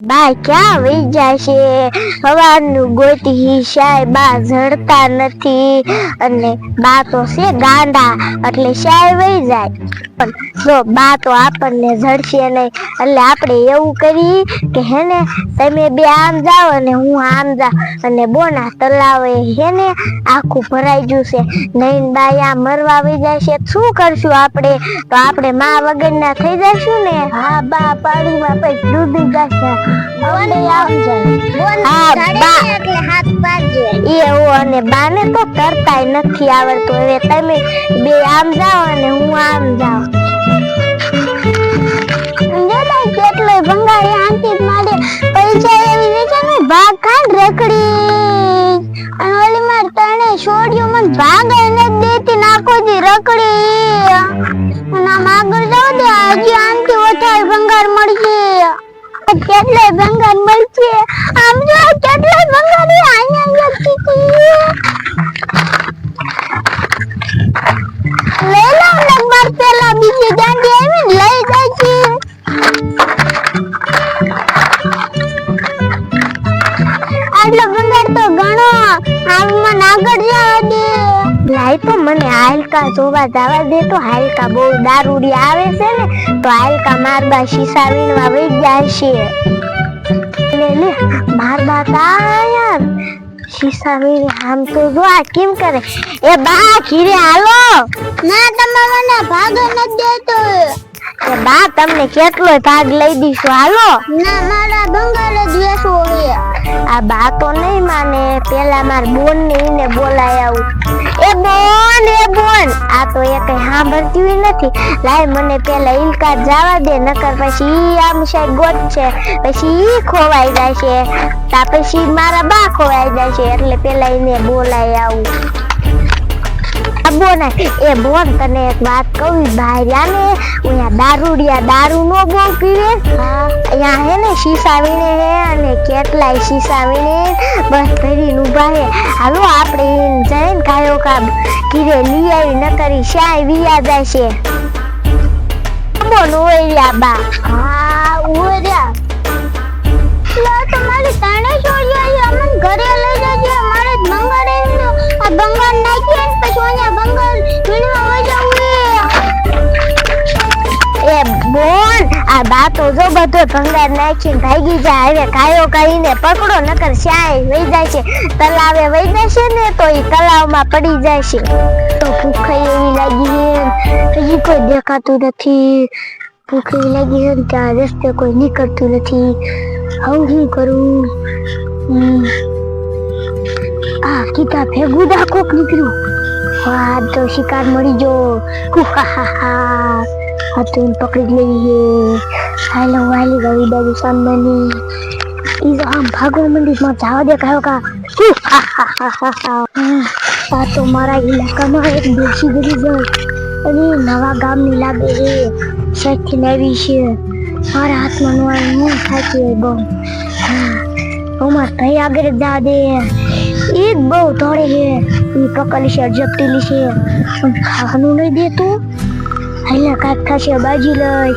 બા ક્યાં વહી જાય છે? સવારનું ગોતી શાય બા જડતા નથી અને બા તો છે ગાંડા એટલે શાય વહી જાય. પણ જો બા તો આપણને જડશે નહીં એટલે આપણે એવું કરી કે હેને તમે બે આમ જાઓ અને હું આમ જાઉં અને બોના તલાવે હેને આખું ભરાઈ ગયું છે. નહીં બા આ મરવા વહી જાય છે શું કરશું આપણે? તો આપણે માં વગરના થઈ જઈશું ને. હા બા પાણીમાં પછી ડૂબી જશે. અને બાને તો તરતાય નથી આવડતું. હવે તમે બે આમ જાઓ અને હું આમ જાઉં. કેટલો ભંગારી આંટી મારે પૈસા એવી વેચે ને ભાગ ખાંડ રખડી અને ઓલી માર તણે છોડ્યું મને ભાગ એને દેતી નાખો દી રખડી અને આમ આગળ જાવ દે હજી આંટી વધારે ભંગાર મળશે. કેટલે ભંગાર મળશે આમ જો કેટલે ભંગારી અહીંયા લઈ લો નંબર પેલા બીજી દાંડી આવીને લઈ જાય છે. આટલો ભંગાર તો ઘણો આમાં આગળ જવા દે. લાઈ તો મને હાલકા જોવા જવા દે. તો હાલકા બહુ દારૂડી આવે છે ને તો હાલકા મારબા શીશા વીણવા વહી જાય છે. લે મારબા યાર શીશા વીણે આમ તો જો આ કેમ કરે. એ બા ઘીરે હાલો. ના તમે મને ભાગ નથી દેતો. એ બા તમને કેટલો ભાગ લઈ દીધો હાલો. ના મારા ભંગાર જ વેચવો છે. આ બા તો નહીં માને. પેલા માર બોન ને એને બોલાય આવું. એ બોન આ તો એ કઈ સાંભળતી નથી. લાય મને પેલા ઇલકા જવા દે નકર પછી આમ સાઈ ગોત છે પછી ઈ ખોવાઈ જાય છે તા પછી મારા બા ખોવાઈ જાય છે એટલે પેલા એને બોલાય આવું. એ બોન તને એક વાત કહું. બહાર આને અહીંયા દારૂડિયા દારૂ નો બહુ પીવે. અહીંયા હે ને શીશા વીણે હે અને કેટલાય શીશા વીણે બસ ભરીને ઉભા હે. હાલો આપણે એને જઈને કાયો કા ઘીરે લઈ આવી નકરી શાય વિયા જાય છે. બોન ઓર્યા બા. હા ઓર્યા. તમારી તાણે છોડ્યા અમન ઘરે લઈ જજે. મારે બંગાર આ બંગાર નાખી અને પછી અહીંયા બંગાર વીણવા વઈ જવું. એ બોન આ બા તો જો બધો ભંગાર નાખીને ભાગી જાય. હવે કાયો કાઈને પકડો નકર શાય વઈ જાય છે. તલાવે વઈ જશે ને તો એ તલાવમાં પડી જાય છે. તો ભૂખ એવી લાગી છે હજી કોઈ દેખાતું નથી. ભૂખ એવી લાગી છે ત્યાં રસ્તે કોઈ નીકળતું નથી. હું શું કરું? આ કિતા ભેગું દા કોક નીકળ્યું. વાહ તો શિકાર મળી ગયો. હતું પકડી લઈએ. હાલો વાલી ગઈ બાજુ સાંભળી ઈ તો આમ ભાગવા મંડી માં જાવ દે કાયો કા. આ તો મારા ઇલાકામાં એક દેશી ગરી જાય અને નવા ગામની લાગે છે. શેઠી નવી છે. મારા હાથમાં નો હું થાકી બહુ. અમાર ભાઈ આગળ જા દે. ઈ બહુ દોડે છે. ઈ પકડી છે ઝપટીલી છે પણ ખાવાનું નહીં દેતું. હાલે કાક થશે બાજી લઈ.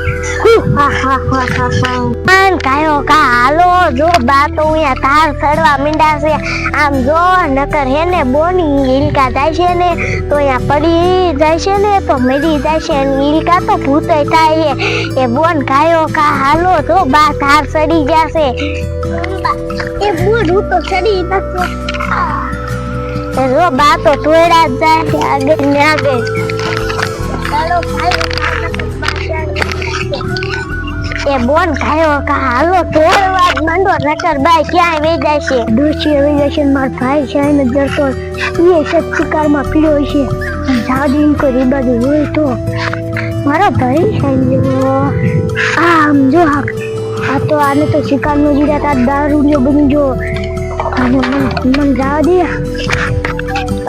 કાયો કા હાલો જો બા તો અહીંયા તાર ચડવા મીંડા છે. આમ જો નકર હે ને બોની ઈલકા જાય છે ને તો અહીંયા પડી જાય છે ને તો મરી જાય છે અને ઈલકા તો ભૂતે થાય. એ બોન કાયો કા હાલો જો બા તાર ચડી જશે. એ બોન હું તો ચડી નથી. જો બા તો ટોયડા જ જાય છે આગળ ને આગળ. ચાલો ભાઈ એ બોન ખાયો કા હાલો તોડવા મંડો નકર બાઈ ક્યાં વઈ જાય છે. ડોશી વઈ જાય છે. માર ભાઈ છે ને જરતો એ શિકારમાં પીડ્યો છે. જાડીન કોઈ બાજુ હોય તો મારો ભાઈ છે આમ જો આ તો આને તો શિકારનો જીડા તા દારૂડિયો બની ગયો. અને મન જવા દે.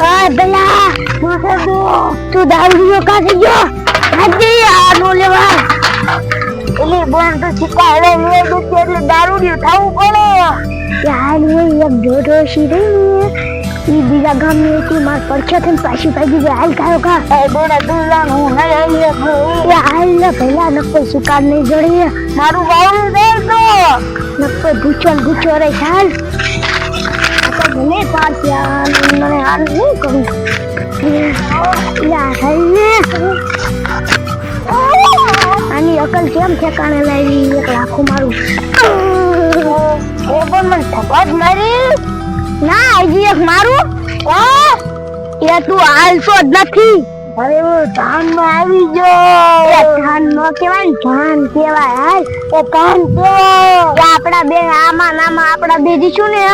આ ભલા તું દારૂડિયો કા થઈ ગયો? આજે આ નો લેવા. એલી બોન તો સિક્કા હલે લે દે એટલે દારૂડિયું થાવું પડે યાર એ એક ડોડોશી રહી ઈ બીજા ગામની હતી માર પડખે થઈને પાછી ભાગી ગઈ હાલ કાયો કા એ બોડા દુલાન હું નહીં આવી એ હાલ ને પહેલા નક્કો શિકાર નહીં જડી મારું વાળું દે તો નક્કો ગુચો રે હાલ તો ભલે પાછ્યા મને હાલ નહીં કરું યાર આની અકલ કેમ ઠેકાણે લાવી એક લાખો મારું એ પણ મને થપાટ મારી ના હજી એક મારું એ તું હાલતો જ નથી અરે ધાનમાં આવી ગયો ધાન નો કેવાય ને ધાન કેવાય હાલ એ ધાન કેવાય આપડા બે આમાં નામાં આપડા બે દીશું ને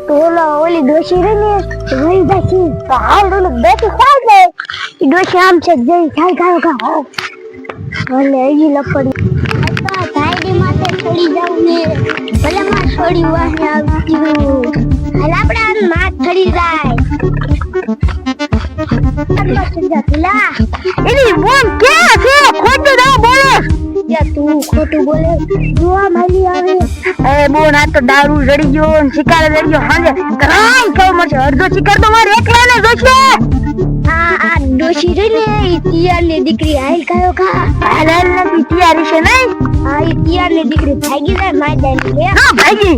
તો ઓલી ડોશી રહી ને રહી જશે તો હાલ ઓલું બેઠી ખાઈ જાય એ ડોશી આમ છે જઈ ખાઈ ખાયો ખા ભલે હજી લપડી ધાયડી માટે છોડી જાવ ને ભલે માં છોડી વાહે આવતી હાલ આપડા માં છડી જાય એની બોમ ક્યાં છે ખોટું ના બોલે યા તું ખોટું બોલે જોવા માલી આવે એ બોન આ તો દારૂ જડી ગયો ને શિકાર જડી ગયો હાંજે કરામ કહો મરશે અડધો શિકાર તો મારે એકલાને જોશે આ ડોશી રે ને ઈ તિયાર ની દીકરી હાલ કાયો ખા હાલ ને તિયારી છે નહીં આ ઈ તિયાર ની દીકરી ભાગી જાય માર જાય લે હા ભાગી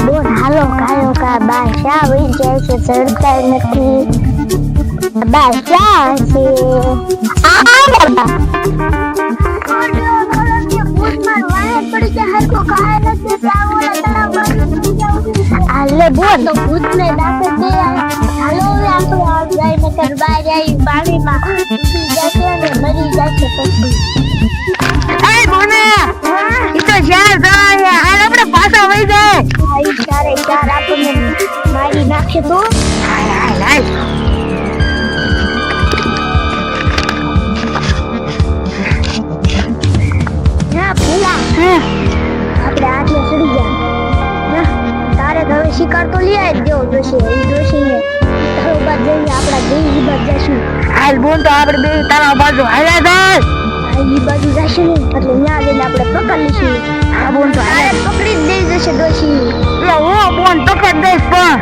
બોન હાલો કાયો કા બાદશાહ વઈ જાય છે ચડતા નથી બાદશાહ છે આ બાબા હાલે બોન તો ભૂત ને દાખલ દે હાલો હવે આપણે આ જાય ને કરવા જાય પાણીમાં ડૂબી જશે ને મરી જશે પછી એ બોના ઈ તો જ્યાં જાય હાલ આપણે પાછા વઈ જાય ઈ ચારે ચાર આપણને મારી નાખે તો હાલ હાલ હાલ ના પેલા આપણે આટલે ચડી ગયા તારે હવે શિકાર તો લઈ આવી દેવો જોશે એ જોશીને તારો બાદ જઈને આપણા દેવી બાદ જશું હાલ બોન તો આપણે બે તારા બાજુ હાલ્યા જાય ઈ બાજુ જશે ને એટલે ત્યાં જઈને આપણે પકડી લઈશું આ બોન તો હાલે પકડી જ દઈ જશે ડોશી એટલે હું બોન પકડ દઈશ પણ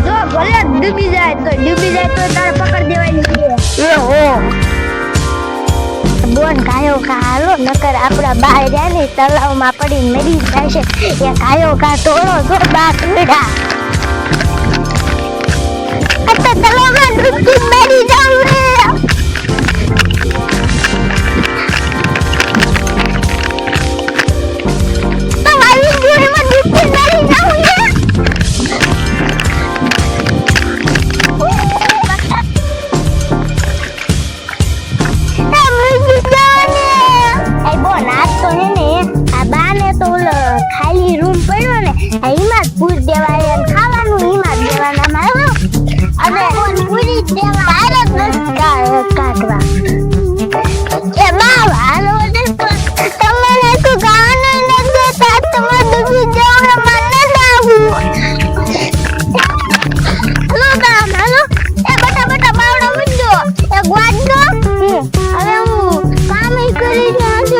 જો ભલે ડૂબી જાય તો તારે પકડ દેવાની છે એ હો બોન કાયો કા હાલો નકર આપડા બહાર જાય ને તળાવમાં પડી મરી જાય છે એ કાયો કા તોડો તો બાક બેડા આ તો તળાવમાં ડૂબી મરી જાવ રે તો મારી જીવનમાં ડૂબી મરી જાવ રે ખાલી રૂમ પડ્યો ને એમાં પૂછ દેવાય અને ખાવાનું એમાં દેવાના મારો અને પૂરી દેવા ભારત કાઢવા એ બાવ હાલો તમને તો ગાવાનું ન દેતા તમે ડૂબી જાવ ને મને લાગુ હાલો કામ હાલો એ બટા બાવડો મૂકજો એ ગવાડજો હવે હું કામ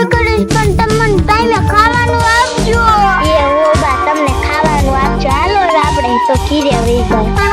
કરીશ પણ તમને ટાઈમે ખાવાનું આપજો એ ઓ બા તમને ખાવાનું આપજો હાલો આપણે તો કીરે વઈ જાય